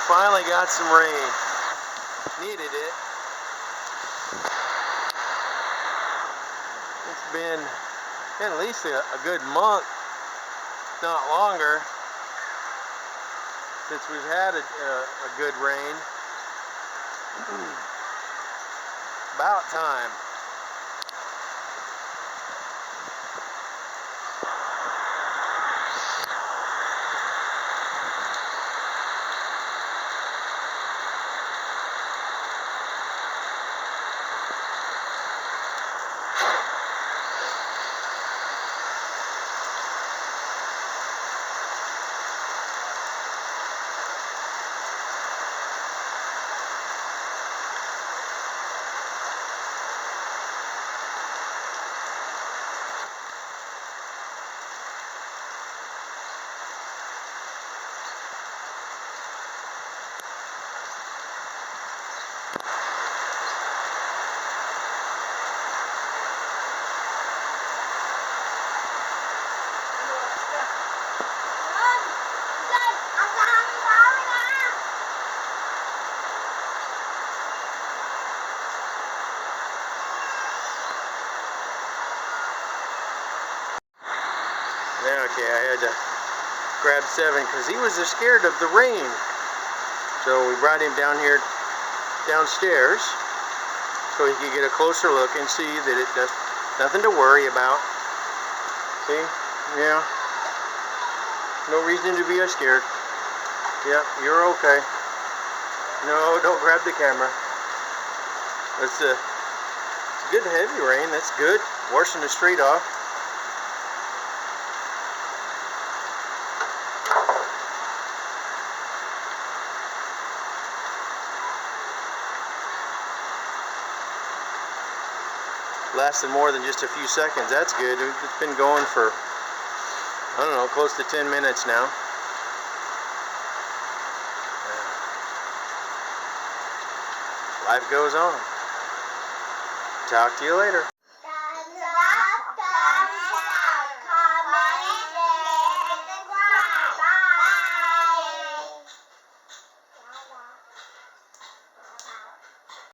Finally got some rain. Needed it. It's been at least a good month, if not longer, since we've had a good rain. About time. Okay, I had to grab 7 because he was scared of the rain. So we brought him down here downstairs so he could get a closer look and see that it does nothing to worry about. See? Yeah. No reason to be scared. Yep, you're okay. No, don't grab the camera. It's a good heavy rain. That's good. Washing the street off. Lasted more than just a few seconds. That's good. It's been going for, I don't know, close to 10 minutes now. Life goes on. Talk to you later.